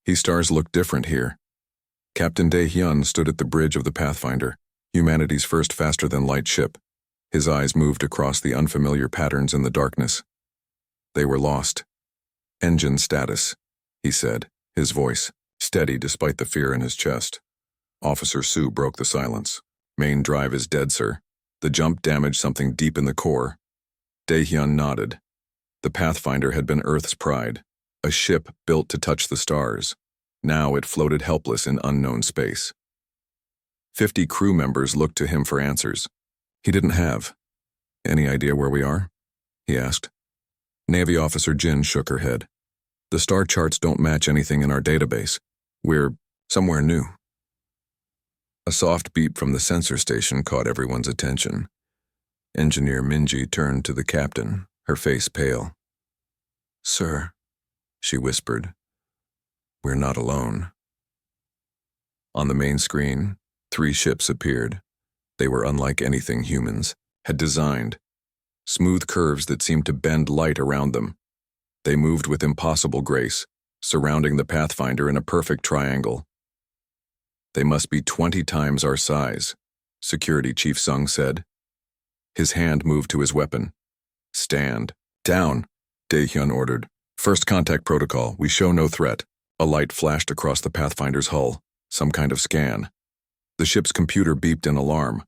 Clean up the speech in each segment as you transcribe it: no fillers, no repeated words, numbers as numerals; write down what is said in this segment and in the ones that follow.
His stars looked different here. Captain Dae-hyun stood at the bridge of the Pathfinder, humanity's first faster-than-light ship. His eyes moved across the unfamiliar patterns in the darkness. They were lost. "Engine status," he said, his voice steady despite the fear in his chest. Officer Sue broke the silence. "Main drive is dead, sir. The jump damaged something deep in the core." Dae-hyun nodded. The Pathfinder had been Earth's pride, a ship built to touch the stars. Now it floated helpless in unknown space. 50 crew members looked to him for answers. He didn't have. "Any idea where we are?" he asked. Navy Officer Jin shook her head. "The star charts don't match anything in our database. We're somewhere new." A soft beep from the sensor station caught everyone's attention. Engineer Minji turned to the captain, her face pale. "Sir," she whispered, "we're not alone." On the main screen, 3 ships appeared. They were unlike anything humans had designed. Smooth curves that seemed to bend light around them. They moved with impossible grace, surrounding the Pathfinder in a perfect triangle. "They must be 20 times our size," Security Chief Sung said. His hand moved to his weapon. "Stand. Down," Dae-hyun ordered. "First contact protocol. We show no threat." A light flashed across the Pathfinder's hull, some kind of scan. The ship's computer beeped in alarm.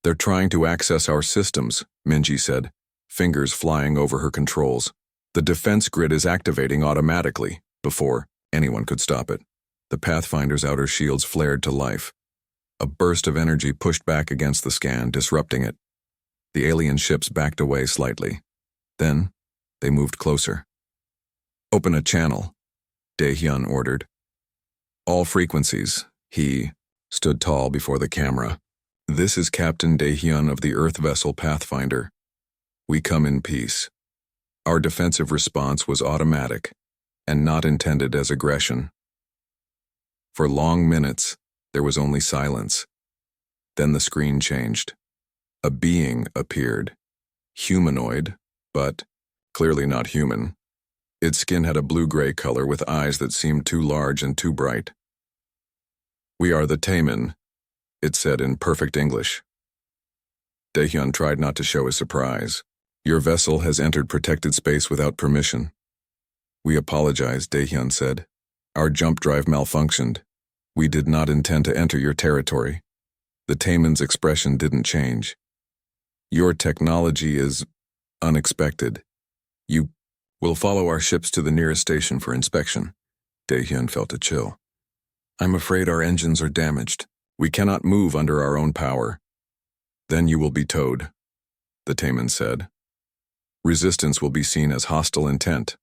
"They're trying to access our systems," Minji said, fingers flying over her controls. "The defense grid is activating automatically," before anyone could stop it. The Pathfinder's outer shields flared to life. A burst of energy pushed back against the scan, disrupting it. The alien ships backed away slightly. Then, they moved closer. "Open a channel," Dae-hyun ordered. "All frequencies." He stood tall before the camera. "This is Captain Dae-hyun of the Earth vessel Pathfinder. We come in peace." Our defensive response was automatic, and not intended as aggression. For long minutes, there was only silence. Then the screen changed. A being appeared. Humanoid, but clearly not human. Its skin had a blue-gray color with eyes that seemed too large and too bright. "We are the Taemin," it said in perfect English. Dae-hyun tried not to show his surprise. "Your vessel has entered protected space without permission." "We apologize," Dae-hyun said. "Our jump drive malfunctioned. We did not intend to enter your territory." The Taemin's expression didn't change. "Your technology is unexpected. You will follow our ships to the nearest station for inspection." Dae-hyun felt a chill. "I'm afraid our engines are damaged. We cannot move under our own power." "Then you will be towed," the Taemin said. "Resistance will be seen as hostile intent."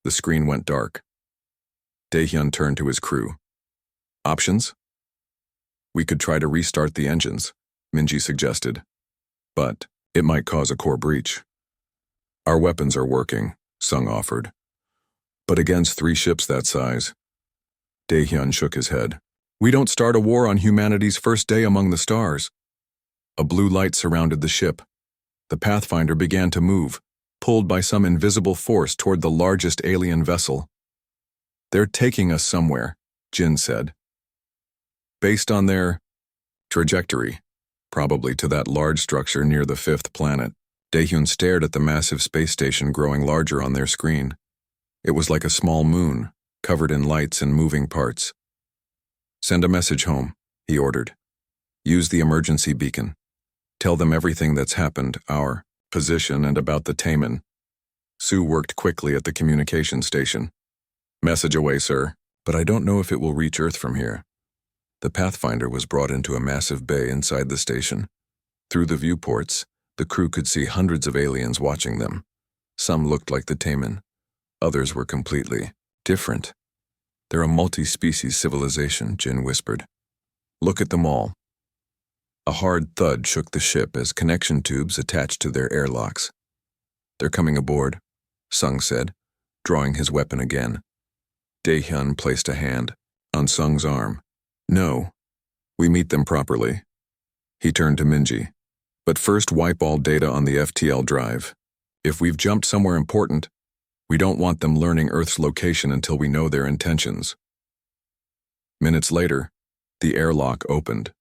The screen went dark. Dae-hyun turned to his crew. "Options?" "We could try to restart the engines," Minji suggested. "But it might cause a core breach." "Our weapons are working," Sung offered. "But against 3 ships that size." Dae-hyun shook his head. "We don't start a war on humanity's first day among the stars." A blue light surrounded the ship. The Pathfinder began to move, pulled by some invisible force toward the largest alien vessel. "They're taking us somewhere," Jin said. "Based on their trajectory, probably to that large structure near the 5th planet." Dae-hyun stared at the massive space station growing larger on their screen. It was like a small moon, covered in lights and moving parts. "Send a message home," he ordered. "Use the emergency beacon. Tell them everything that's happened, our position, and about the Taemin." Sue worked quickly at the communication station. "Message away, sir, but I don't know if it will reach Earth from here." The Pathfinder was brought into a massive bay inside the station. Through the viewports, the crew could see hundreds of aliens watching them. Some looked like the Taemin. Others were completely different. "They're a multi-species civilization," Jin whispered. "Look at them all." A hard thud shook the ship as connection tubes attached to their airlocks. "They're coming aboard," Sung said, drawing his weapon again. Dae-hyun placed a hand on Sung's arm. "No, we meet them properly." He turned to Minji. "But first wipe all data on the FTL drive. If we've jumped somewhere important, we don't want them learning Earth's location until we know their intentions." Minutes later, the airlock opened.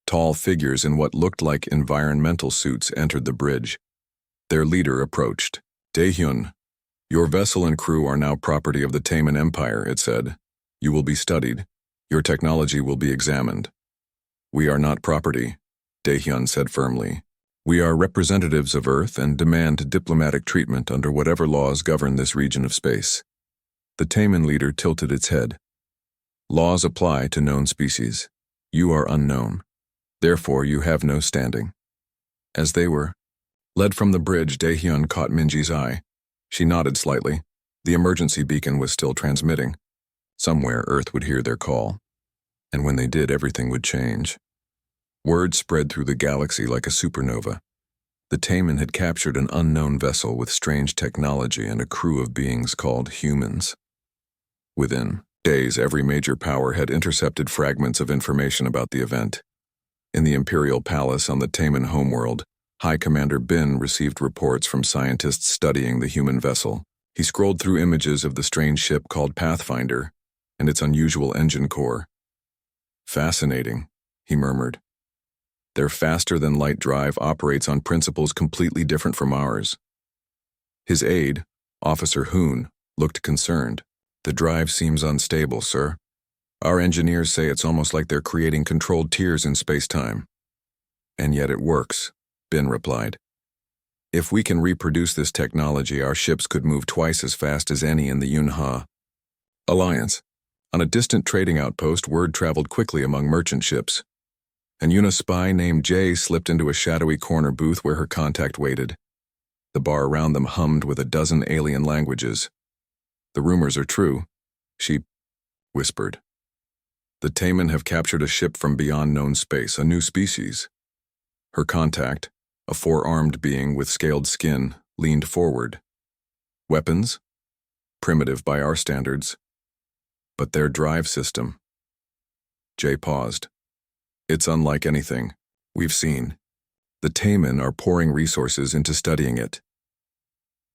Tall figures in what looked like environmental suits entered the bridge. Their leader approached. Daehyun, your vessel and crew are now property of the Taemin Empire, it said. You will be studied. Your technology will be examined. We are not property, Daehyun said firmly. We are representatives of Earth and demand diplomatic treatment under whatever laws govern this region of space. The Taemin leader tilted its head. Laws apply to known species. You are unknown. Therefore, you have no standing. As they were led from the bridge, Daehyun caught Minji's eye. She nodded slightly. The emergency beacon was still transmitting. Somewhere, Earth would hear their call. And when they did, everything would change. Word spread through the galaxy like a supernova. The Taemin had captured an unknown vessel with strange technology and a crew of beings called humans. Within days, every major power had intercepted fragments of information about the event. In the Imperial Palace on the Taemin homeworld, High Commander Bin received reports from scientists studying the human vessel. He scrolled through images of the strange ship called Pathfinder and its unusual engine core. Fascinating, he murmured. Their faster-than-light drive operates on principles completely different from ours. His aide, Officer Hoon, looked concerned. The drive seems unstable, sir. Our engineers say it's almost like they're creating controlled tiers in space-time. And yet it works, Bin replied. If we can reproduce this technology, our ships could move twice as fast as any in the Yunha Alliance. On a distant trading outpost, word traveled quickly among merchant ships. An Yuna spy named Jay slipped into a shadowy corner booth where her contact waited. The bar around them hummed with a dozen alien languages. The rumors are true, she whispered. The Taemin have captured a ship from beyond known space, a new species. Her contact, a four-armed being with scaled skin, leaned forward. Weapons? Primitive by our standards. But their drive system. Jay paused. It's unlike anything we've seen. The Taemin are pouring resources into studying it.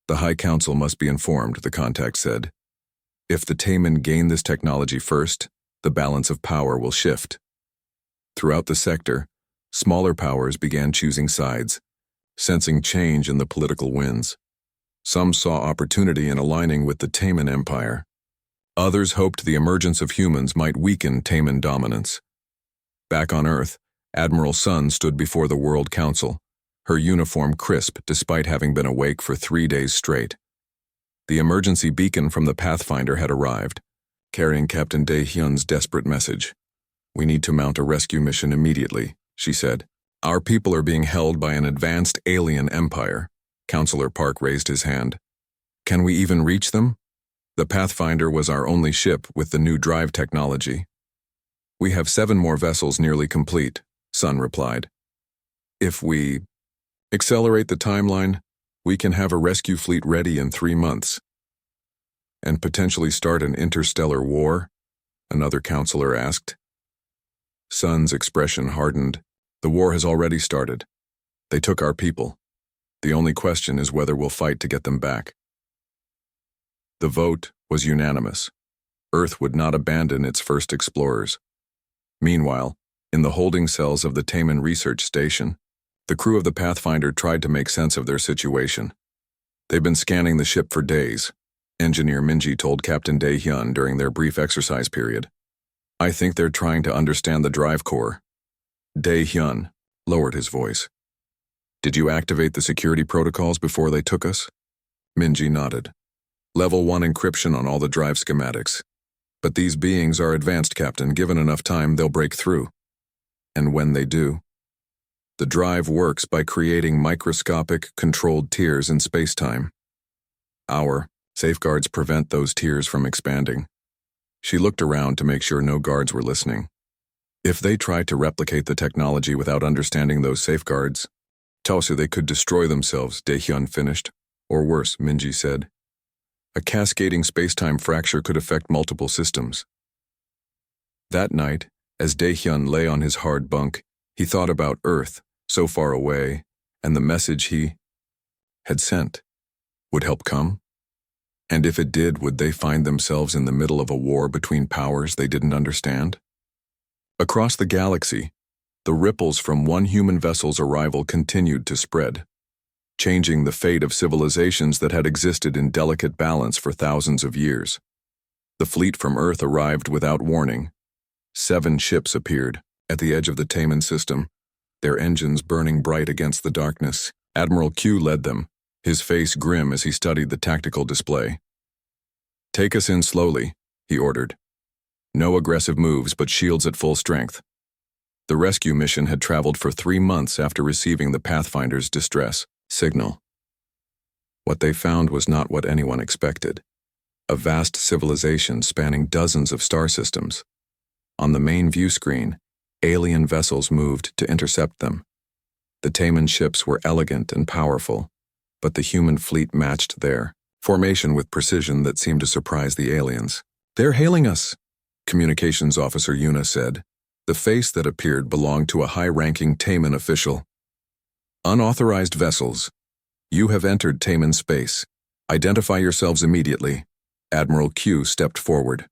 The High Council must be informed, the contact said. If the Taemin gain this technology first, the balance of power will shift. Throughout the sector, smaller powers began choosing sides, sensing change in the political winds. Some saw opportunity in aligning with the Taemin Empire. Others hoped the emergence of humans might weaken Taemin dominance. Back on Earth, Admiral Sun stood before the World Council, her uniform crisp despite having been awake for 3 days straight. The emergency beacon from the Pathfinder had arrived, carrying Captain Daehyun's desperate message. We need to mount a rescue mission immediately, she said. Our people are being held by an advanced alien empire. Councillor Park raised his hand. Can we even reach them? The Pathfinder was our only ship with the new drive technology. We have 7 more vessels nearly complete, Sun replied. If we accelerate the timeline, we can have a rescue fleet ready in 3 months. And potentially start an interstellar war? Another counselor asked. Sun's expression hardened. The war has already started. They took our people. The only question is whether we'll fight to get them back. The vote was unanimous. Earth would not abandon its first explorers. Meanwhile, in the holding cells of the Taemin Research Station, the crew of the Pathfinder tried to make sense of their situation. They've been scanning the ship for days, Engineer Minji told Captain Daehyun during their brief exercise period. I think they're trying to understand the drive core. Daehyun lowered his voice. Did you activate the security protocols before they took us? Minji nodded. Level 1 encryption on all the drive schematics. But these beings are advanced, Captain. Given enough time, they'll break through. And when they do, the drive works by creating microscopic, controlled tiers in space-time. Our safeguards prevent those tiers from expanding. She looked around to make sure no guards were listening. If they tried to replicate the technology without understanding those safeguards, Tosu, they could destroy themselves, Daehyun finished. Or worse, Minji said. A cascading space-time fracture could affect multiple systems. That night, as Daehyun lay on his hard bunk, he thought about Earth, so far away, and the message he had sent. Would help come? And if it did, would they find themselves in the middle of a war between powers they didn't understand? Across the galaxy, the ripples from one human vessel's arrival continued to spread, changing the fate of civilizations that had existed in delicate balance for thousands of years. The fleet from Earth arrived without warning. 7 ships appeared at the edge of the Taman system, their engines burning bright against the darkness. Admiral Q led them, his face grim as he studied the tactical display. "Take us in slowly," he ordered. "No aggressive moves, but shields at full strength." The rescue mission had traveled for 3 months after receiving the Pathfinder's distress signal. What they found was not what anyone expected. A vast civilization spanning dozens of star systems. On the main view screen, alien vessels moved to intercept them. The Taman ships were elegant and powerful, but the human fleet matched their formation with precision that seemed to surprise the aliens. "They're hailing us," Communications Officer Yuna said. The face that appeared belonged to a high-ranking Taman official. "Unauthorized vessels. You have entered Taman space. Identify yourselves immediately." Admiral Q stepped forward.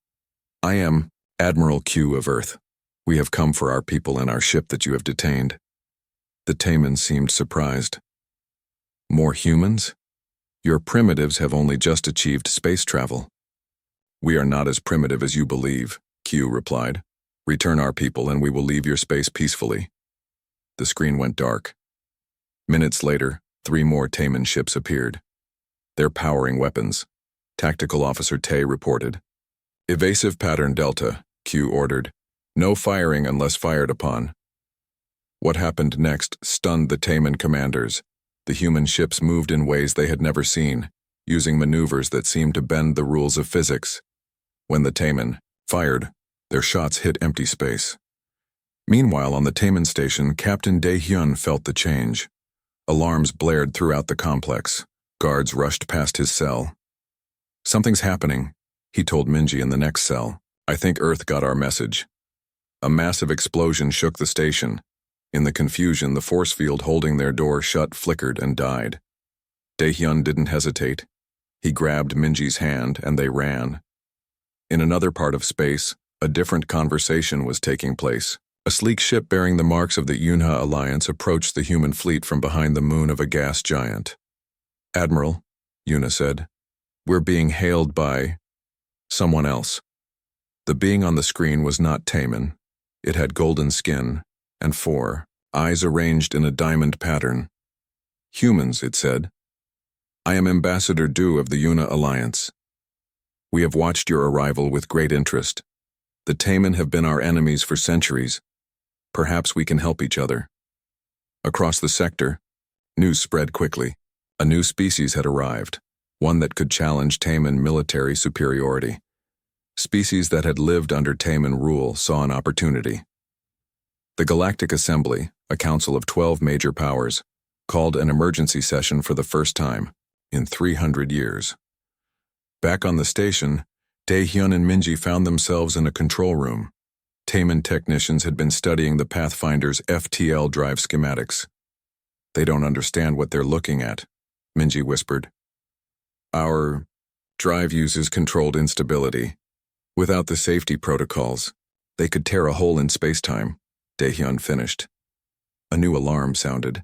"I am Admiral Q of Earth. We have come for our people and our ship that you have detained." The Taman seemed surprised. "More humans? Your primitives have only just achieved space travel." "We are not as primitive as you believe," Q replied. "Return our people and we will leave your space peacefully." The screen went dark. Minutes later, 3 more Taman ships appeared. "They're powering weapons," Tactical Officer Tay reported. "Evasive pattern Delta," Q ordered. "No firing unless fired upon." What happened next stunned the Taman commanders. The human ships moved in ways they had never seen, using maneuvers that seemed to bend the rules of physics. When the Taman fired, their shots hit empty space. Meanwhile, on the Taman station, Captain Dae-hyun felt the change. Alarms blared throughout the complex. Guards rushed past his cell. "Something's happening," he told Minji in the next cell. "I think Earth got our message." A massive explosion shook the station. In the confusion, the force field holding their door shut flickered and died. Dae-hyun didn't hesitate. He grabbed Minji's hand and they ran. In another part of space, a different conversation was taking place. A sleek ship bearing the marks of the Yunha Alliance approached the human fleet from behind the moon of a gas giant. "Admiral," Yuna said, "we're being hailed by someone else." The being on the screen was not Taman. It had golden skin and 4 eyes arranged in a diamond pattern. "Humans," it said. "I am Ambassador Du of the Yuna Alliance. We have watched your arrival with great interest. The Taman have been our enemies for centuries. Perhaps we can help each other." Across the sector, news spread quickly. A new species had arrived, one that could challenge Taman military superiority. Species that had lived under Taman rule saw an opportunity. The Galactic Assembly, a council of 12 major powers, called an emergency session for the first time in 300 years. Back on the station, Dae-hyun and Minji found themselves in a control room. Taman technicians had been studying the Pathfinder's FTL drive schematics. "They don't understand what they're looking at," Minji whispered. "Our drive uses controlled instability. Without the safety protocols, they could tear a hole in space-time," Dae-hyun finished. A new alarm sounded.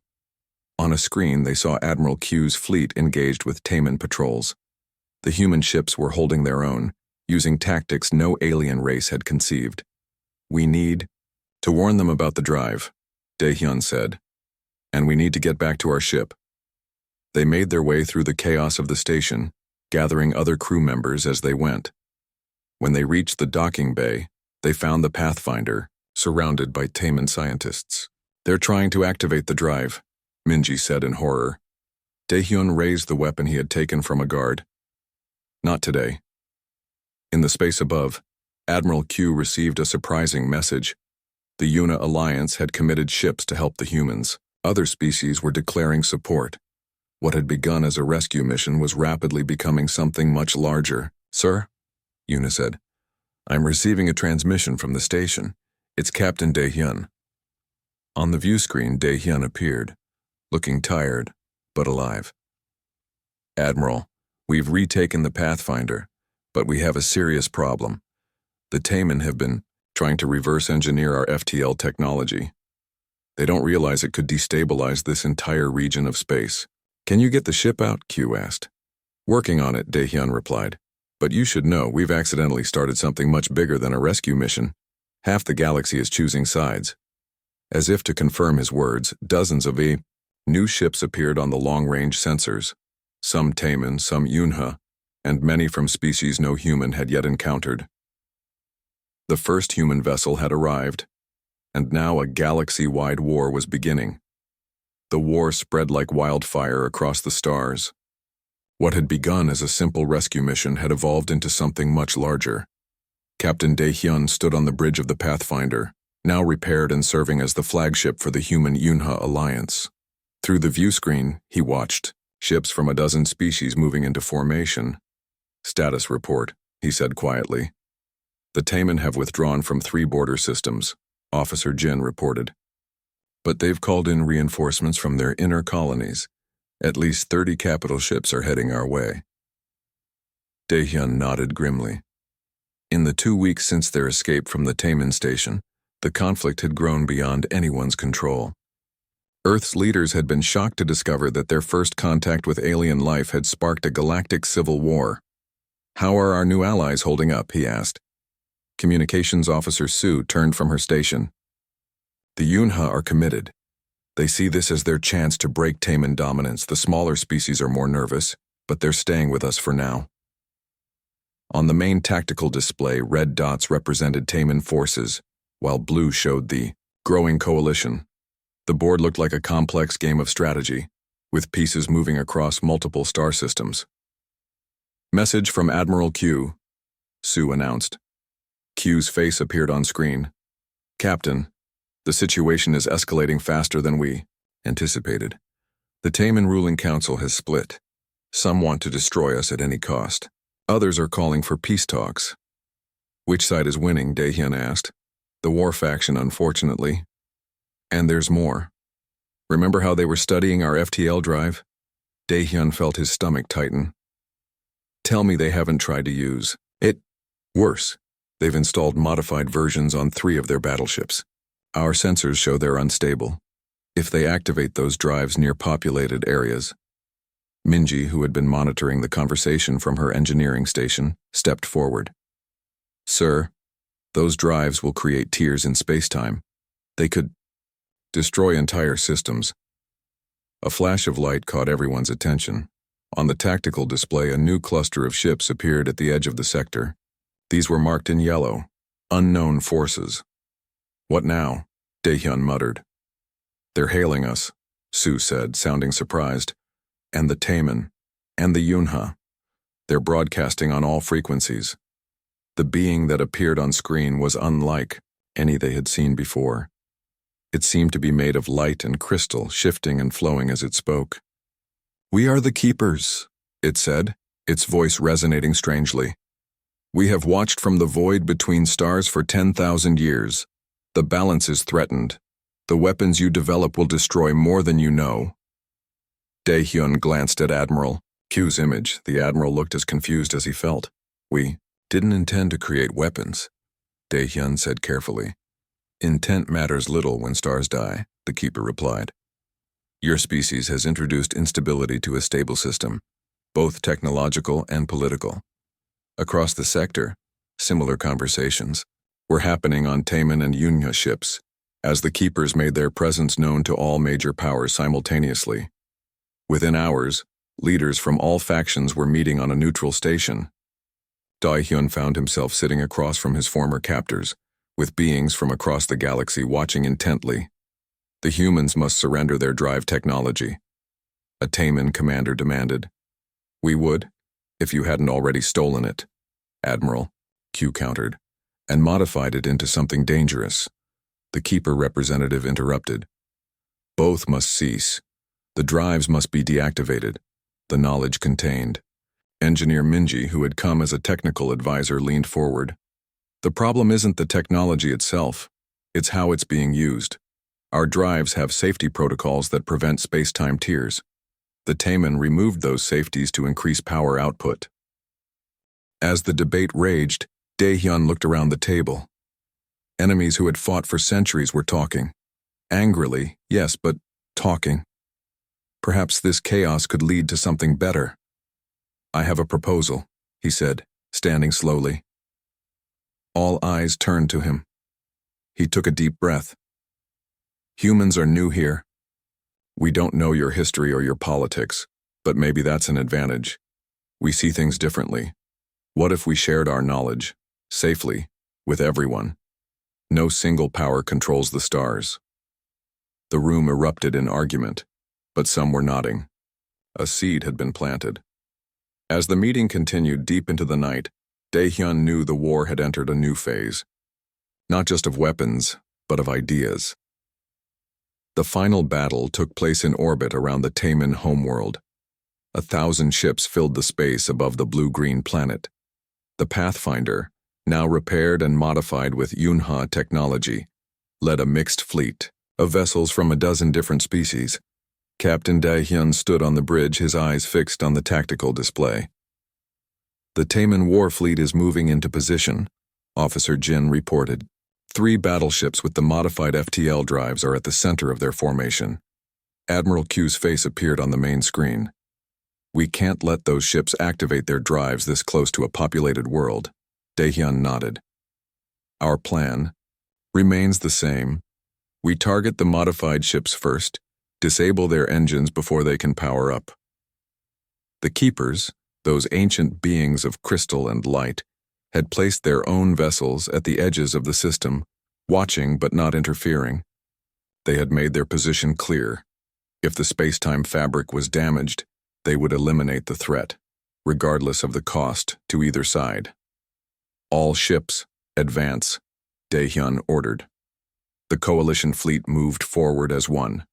On a screen, they saw Admiral Q's fleet engaged with Taman patrols. The human ships were holding their own, using tactics no alien race had conceived. "We need to warn them about the drive," Dae-hyun said. "And we need to get back to our ship." They made their way through the chaos of the station, gathering other crew members as they went. When they reached the docking bay, they found the Pathfinder, surrounded by Taman scientists. "They're trying to activate the drive," Minji said in horror. Dae-hyun raised the weapon he had taken from a guard. "Not today." In the space above, Admiral Q received a surprising message. The Yuna Alliance had committed ships to help the humans. Other species were declaring support. What had begun as a rescue mission was rapidly becoming something much larger. "Sir," Yuna said, "I'm receiving a transmission from the station. It's Captain Dae-hyun." On the view screen, Dae-hyun appeared, looking tired, but alive. "Admiral, We've retaken the Pathfinder, but we have a serious problem. The Taman have been trying to reverse engineer our FTL technology. They don't realize it could destabilize this entire region of space. Can you get the ship out? Q asked. Working on it, Daehyun replied. But you should know we've accidentally started something much bigger than a rescue mission. Half the galaxy is choosing sides. As if to confirm his words, dozens of new ships appeared on the long-range sensors. Some Taman, some Yunha, and many from species no human had yet encountered. The first human vessel had arrived, and now a galaxy-wide war was beginning. The war spread like wildfire across the stars. What had begun as a simple rescue mission had evolved into something much larger. Captain Daehyun stood on the bridge of the Pathfinder, now repaired and serving as the flagship for the human Yunha alliance. Through the viewscreen, he watched ships from a dozen species moving into formation. Status report, he said quietly. The Taman have withdrawn from 3 border systems, Officer Jin reported. But they've called in reinforcements from their inner colonies. At least 30 capital ships are heading our way. Daehyun nodded grimly. In the 2 weeks since their escape from the Taman station, the conflict had grown beyond anyone's control. Earth's leaders had been shocked to discover that their first contact with alien life had sparked a galactic civil war. How are our new allies holding up? He asked. Communications Officer Sue turned from her station. The Yunha are committed. They see this as their chance to break Taman dominance. The smaller species are more nervous, but they're staying with us for now. On the main tactical display, red dots represented Taman forces, while blue showed the growing coalition. The board looked like a complex game of strategy, with pieces moving across multiple star systems. Message from Admiral Q, Sue announced. Q's face appeared on screen. Captain, the situation is escalating faster than we anticipated. The Taman ruling council has split. Some want to destroy us at any cost. Others are calling for peace talks. Which side is winning? Daehyun asked. The war faction, unfortunately. And there's more. Remember how they were studying our FTL drive? Daehyun felt his stomach tighten. Tell me they haven't tried to use it. Worse, they've installed modified versions on 3 of their battleships. Our sensors show they're unstable. If they activate those drives near populated areas. Minji, who had been monitoring the conversation from her engineering station, stepped forward. Sir, those drives will create tears in space-time. They could destroy entire systems. A flash of light caught everyone's attention. On the tactical display, a new cluster of ships appeared at the edge of the sector. These were marked in yellow. Unknown forces. What now? Daehyun muttered. They're hailing us, Sue said, sounding surprised. And the Taman. And the Yunha. They're broadcasting on all frequencies. The being that appeared on screen was unlike any they had seen before. It seemed to be made of light and crystal, shifting and flowing as it spoke. We are the Keepers, it said, its voice resonating strangely. We have watched from the void between stars for 10,000 years. The balance is threatened. The weapons you develop will destroy more than you know. Daehyun glanced at Admiral Q's image. The Admiral looked as confused as he felt. We didn't intend to create weapons, Daehyun said carefully. Intent matters little when stars die, the Keeper replied. Your species has introduced instability to a stable system, both technological and political. Across the sector, similar conversations were happening on Taman and Yunha ships, as the Keepers made their presence known to all major powers simultaneously. Within hours, leaders from all factions were meeting on a neutral station. Daehyun found himself sitting across from his former captors, with beings from across the galaxy watching intently. The humans must surrender their drive technology. A Taman commander demanded. We would, if you hadn't already stolen it, Admiral, Q countered, and modified it into something dangerous. The Keeper representative interrupted. Both must cease. The drives must be deactivated, the knowledge contained. Engineer Minji, who had come as a technical advisor, leaned forward. The problem isn't the technology itself, it's how it's being used. Our drives have safety protocols that prevent space-time tears. The Taman removed those safeties to increase power output. As the debate raged, Daehyun looked around the table. Enemies who had fought for centuries were talking. Angrily, yes, but talking. Perhaps this chaos could lead to something better. "I have a proposal," he said, standing slowly. All eyes turned to him. He took a deep breath. "Humans are new here. We don't know your history or your politics, but maybe that's an advantage. We see things differently. What if we shared our knowledge, safely, with everyone? No single power controls the stars." The room erupted in argument, but some were nodding. A seed had been planted. As the meeting continued deep into the night, Daehyun knew the war had entered a new phase. Not just of weapons, but of ideas. The final battle took place in orbit around the Taman homeworld. 1,000 ships filled the space above the blue-green planet. The Pathfinder, now repaired and modified with Yunha technology, led a mixed fleet of vessels from a dozen different species. Captain Daehyun stood on the bridge, his eyes fixed on the tactical display. "The Taman war fleet is moving into position," Officer Jin reported. 3 battleships with the modified FTL drives are at the center of their formation. Admiral Q's face appeared on the main screen. "We can't let those ships activate their drives this close to a populated world." Daehyun nodded. "Our plan remains the same. We target the modified ships first, disable their engines before they can power up. The Keepers, those ancient beings of crystal and light, had placed their own vessels at the edges of the system, watching but not interfering. They had made their position clear. If the space-time fabric was damaged, they would eliminate the threat, regardless of the cost to either side. "All ships, advance," Daehyun ordered. The coalition fleet moved forward as one.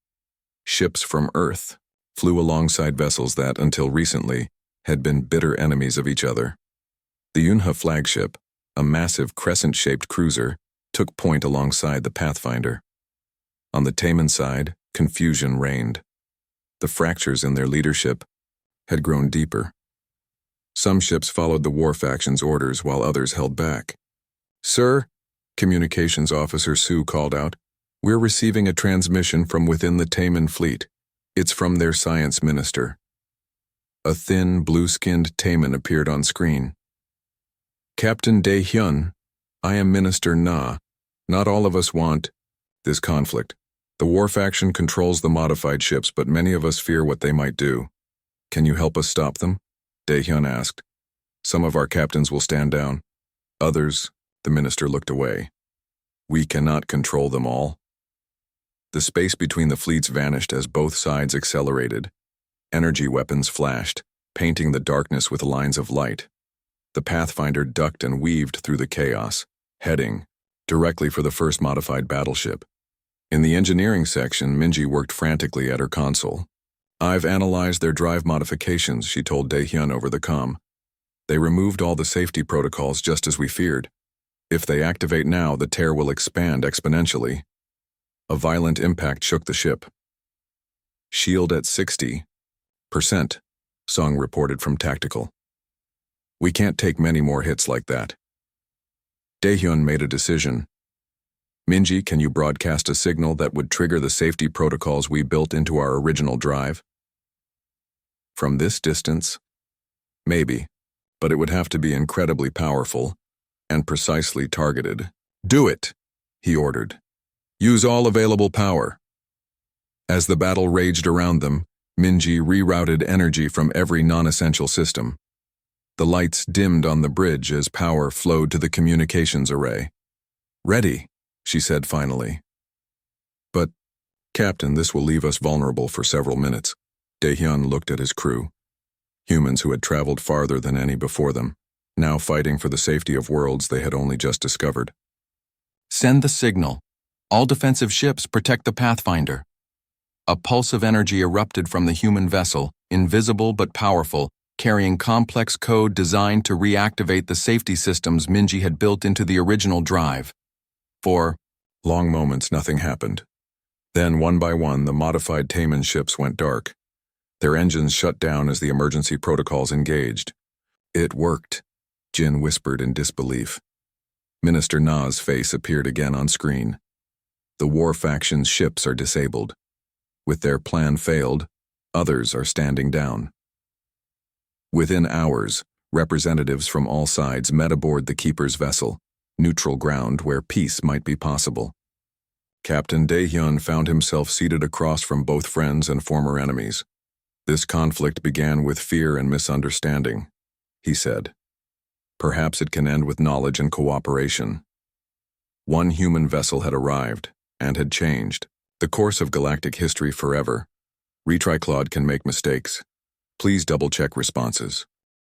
Ships from Earth flew alongside vessels that, until recently, had been bitter enemies of each other. The Yunha flagship, a massive crescent-shaped cruiser, took point alongside the Pathfinder. On the Taman side, confusion reigned. The fractures in their leadership had grown deeper. Some ships followed the war faction's orders while others held back. "Sir," Communications Officer Su called out, "we're receiving a transmission from within the Taman fleet. It's from their science minister." A thin, blue-skinned Taman appeared on screen. "Captain Daehyun, I am Minister Na. Not all of us want this conflict. The war faction controls the modified ships, but many of us fear what they might do. Can you help us stop them?" Daehyun asked. "Some of our captains will stand down. Others," the minister looked away. "We cannot control them all." The space between the fleets vanished as both sides accelerated. Energy weapons flashed, painting the darkness with lines of light. The Pathfinder ducked and weaved through the chaos, heading directly for the first modified battleship. In the engineering section, Minji worked frantically at her console. "I've analyzed their drive modifications," she told Daehyun over the comm. "They removed all the safety protocols just as we feared. If they activate now, the tear will expand exponentially." A violent impact shook the ship. "Shield at 60%, Song reported from Tactical. "We can't take many more hits like that." Daehyun made a decision. "Minji, can you broadcast a signal that would trigger the safety protocols we built into our original drive?" "From this distance? Maybe, but it would have to be incredibly powerful and precisely targeted." "Do it," he ordered. "Use all available power." As the battle raged around them, Minji rerouted energy from every non-essential system. The lights dimmed on the bridge as power flowed to the communications array. "Ready," she said finally. "But, Captain, this will leave us vulnerable for several minutes." Daehyun looked at his crew. Humans who had traveled farther than any before them, now fighting for the safety of worlds they had only just discovered. "Send the signal. All defensive ships protect the Pathfinder." A pulse of energy erupted from the human vessel, invisible but powerful, carrying complex code designed to reactivate the safety systems Minji had built into the original drive. For long moments, nothing happened. Then, one by one, the modified Taman ships went dark. Their engines shut down as the emergency protocols engaged. It worked, Jin whispered in disbelief. Minister Na's face appeared again on screen. The war faction's ships are disabled. With their plan failed, others are standing down. Within hours, representatives from all sides met aboard the Keeper's vessel, neutral ground where peace might be possible. Captain Daehyun found himself seated across from both friends and former enemies. This conflict began with fear and misunderstanding, he said. Perhaps it can end with knowledge and cooperation. One human vessel had arrived, and had changed the course of galactic history forever. Retry Claude can make mistakes. Please double-check responses.